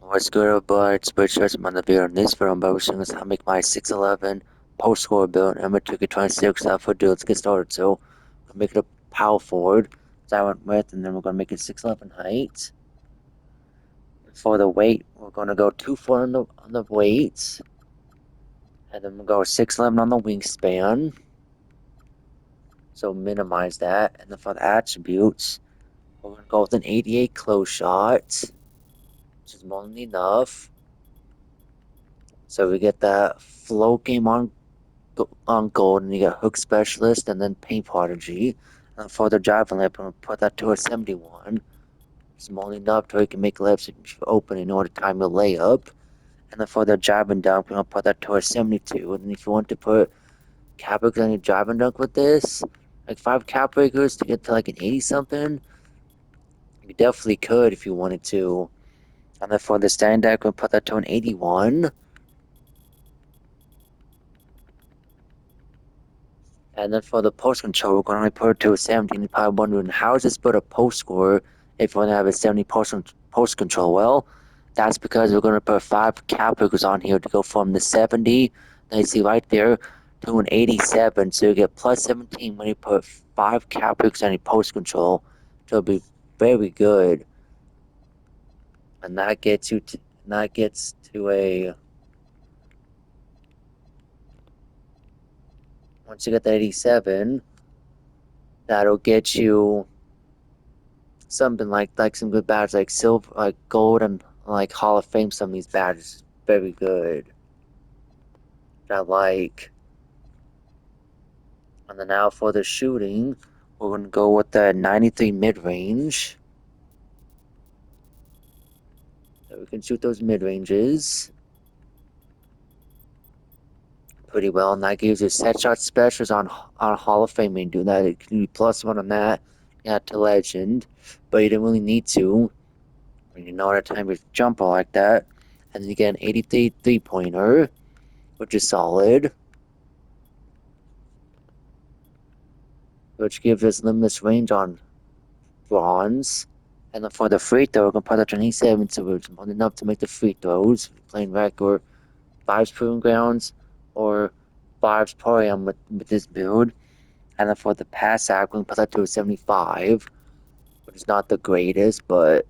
What's good, everybody? It's Bridge I'm on the video. In this video, I'm about to how to make my 6'11 post score build. nba2k26 alpha dude. Let's get started. So, we'll make it a power forward. So I went with, and then we're gonna make it 6'11 height. For the weight, we're gonna go 2'4" on the weights, and then we'll go 6'11 on the wingspan. So minimize that. And then for the attributes, we're gonna go with an 88 close shot, which is more than enough. So we get that flow game on gold, and you get hook specialist and then paint prodigy. And for the driving layup, I'm gonna put that to a 71. Small enough to where you can make layups open in order to time your layup. And then for the driving dunk, I'm gonna put that to a 72. And if you want to put cap breakers on your driving dunk with this, like 5 cap breakers to get to like an 80 something, you definitely could if you wanted to. And then for the stand deck, we'll put that to an 81. And then for the post control, we're going to only put it to a 70. And you're probably wondering, how is this but a post score if you want to have a 70 post control? Well, that's because we're going to put 5 cap breakers on here to go from the 70 that you see right there to an 87. So you get plus 17 when you put 5 cap breakers on your post control. So it'll be very good. And that gets to a, once you get the 87, that'll get you something like some good badges like silver, like gold, and like Hall of Fame. Some of these badges very good. I like. And then now for the shooting, we're gonna go with the 93 mid range. So we can shoot those mid ranges pretty well, and that gives you set shot specials on Hall of Fame. And do that, it can be +1 on that. Yeah, to legend, but you didn't really need to. When you know how to time your jumper like that, and then you get an 83 3-pointer, which is solid. Which gives us limitless range on bronze. And then for the free throw, we're going to put a 27, so it's more than enough to make the free throws. Playing rec or Vibes Proving Grounds or Vibes Porium with this build. And then for the pass act, we're going to put that to a 75, which is not the greatest, but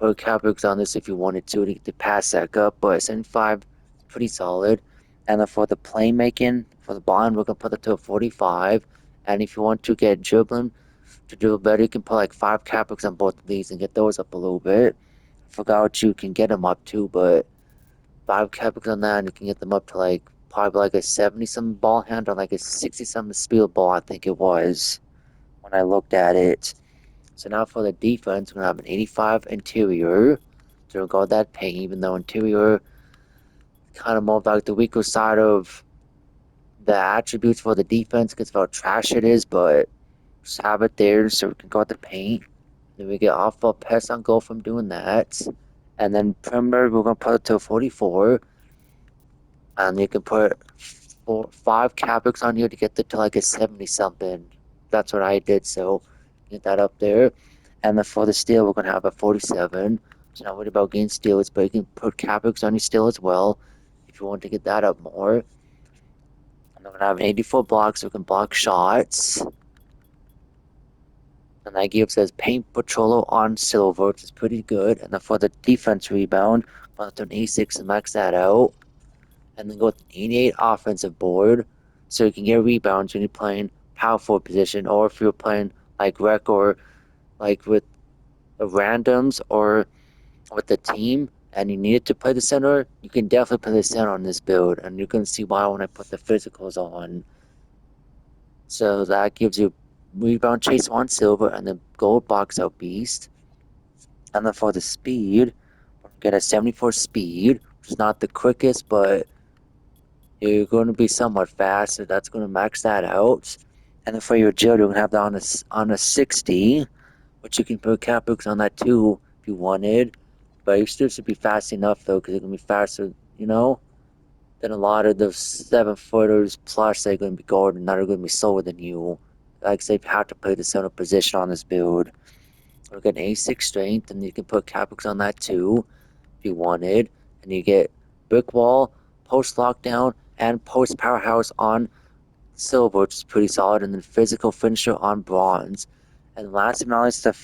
put Cabrix on this if you wanted to get the pass act up. But 75 is pretty solid. And then for the playmaking, for the bond, we're going to put it to a 45. And if you want to get dribbling, to do better, you can put like 5 cap on both of these and get those up a little bit. I forgot what you can get them up to, but 5 cap on that, and you can get them up to like probably like a 70 something ball handle, like a 60 something speed ball, I think it was when I looked at it. So now for the defense, we're gonna have an 85 interior. So we'll go with that paint, even though interior kind of more like the weaker side of the attributes for the defense because of how trash it is, but just have it there so we can go with the paint. Then we get off ball pass on goal from doing that. And then perimeter, we're going to put it to 44. And you can put 5 capex on here to get it to like a 70 something. That's what I did, so get that up there. And then for the steal, we're going to have a 47. So not worried about getting steals, but you can put capex on your steal as well if you want to get that up more. And then we're going to have an 84 block, so we can block shots. And that gives us paint patrol on silver, which is pretty good. And then for the defense rebound, we'll have to an 86 and max that out. And then go with an 88 offensive board, so you can get rebounds when you're playing power forward position, or if you're playing like rec or like with the randoms or with the team, and you needed to play the center, you can definitely play the center on this build, and you can see why when I put the physicals on. So that gives you rebound chase on silver and then gold box out beast. And then for the speed, we're gonna get a 74 speed, which is not the quickest, but you're going to be somewhat fast, so that's going to max that out. And then for your agility, we're going to have that on a 60, which you can put capex on that too if you wanted. But you still should be fast enough though, because it's going to be faster, than a lot of the 7-footers plus they're going to be guarding that are going to be slower than you. Like I say, you have to play the center position on this build. We're getting A6 strength, and you can put capex on that too. if you wanted, and you get brick wall, post lockdown, and post powerhouse on silver, which is pretty solid, and then physical finisher on bronze. And last but not least, the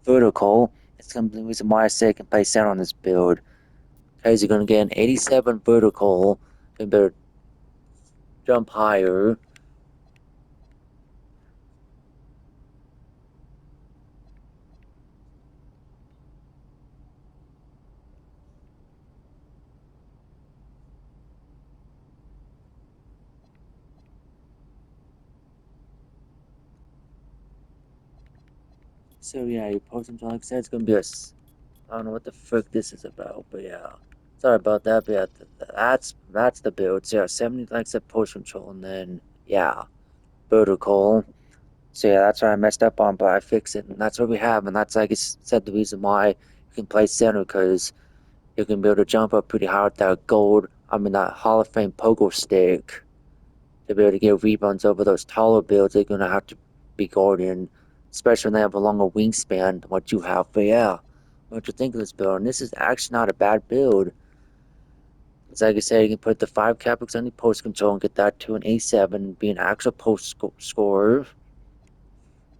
vertical. It's gonna be the reason why I say I can play center on this build. Because you're gonna get an 87 vertical, gonna be able to jump higher. So yeah, you post them like I said, it's gonna be a. I don't know what the frick this is about, but yeah. Sorry about that, but yeah, that's the build. So yeah, 70 likes of post control, and then yeah, vertical. So yeah, that's what I messed up on, but I fixed it, and that's what we have, and that's like I said the reason why you can play center, because you can be able to jump up pretty high with that gold. I mean that Hall of Fame pogo stick to be able to get rebounds over those taller builds. They're gonna have to be guarding, especially when they have a longer wingspan than what you have. But yeah, what you think of this build? And this is actually not a bad build. It's like I said, you can put the 5 capex on the post control and get that to an A7, be an actual scorer.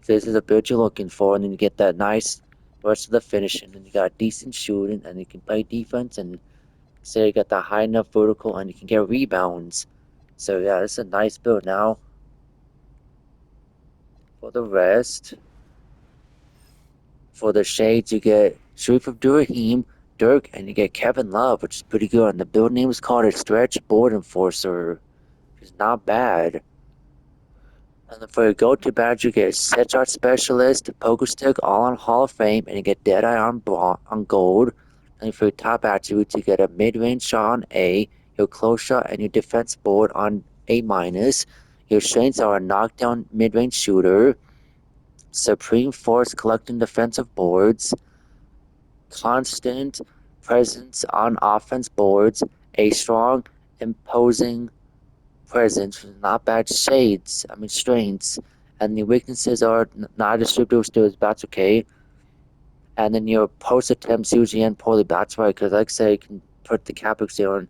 This is a build you're looking for, and then you get that nice rest of the finishing, and you got decent shooting, and you can play defense, and say you got the high enough vertical, and you can get rebounds. So yeah, it's a nice build. Now for the rest, for the shades, you get Sharif Abdurrahim, Dirk, and you get Kevin Love, which is pretty good. And the build name is called a Stretch Board Enforcer, which is not bad. And then for your go-to badge, you get Set Shot Specialist, Poker Stick, all on Hall of Fame, and you get Deadeye on gold. And for your top attributes, you get a mid-range shot on A, your close shot, and your defense board on A minus. Your strengths are a knockdown mid-range shooter, supreme force collecting defensive boards, constant presence on offense boards, a strong, imposing presence, not bad shades, I mean strengths, and the weaknesses are not distributed to his bats, okay? And then your post attempts usually end poorly, that's right, because like I say, you can put the capex on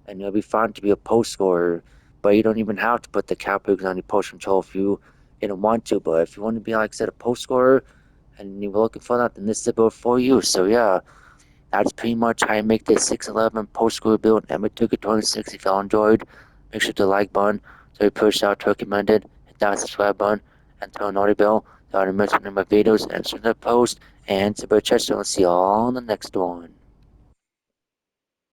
and you'll be fine to be a post scorer, but you don't even have to put the capex on your post control if you don't want to. But if you want to be, like I said, a post scorer and you were looking for that, then this is the build for you. So yeah, that's pretty much how you make this 611 post score build. nba2k26. If y'all enjoyed, make sure to like button so you push out to recommended, hit that subscribe button, and turn on the notification bell so I don't miss any of my videos and send a post. And super chat, so I'll see y'all on the next one.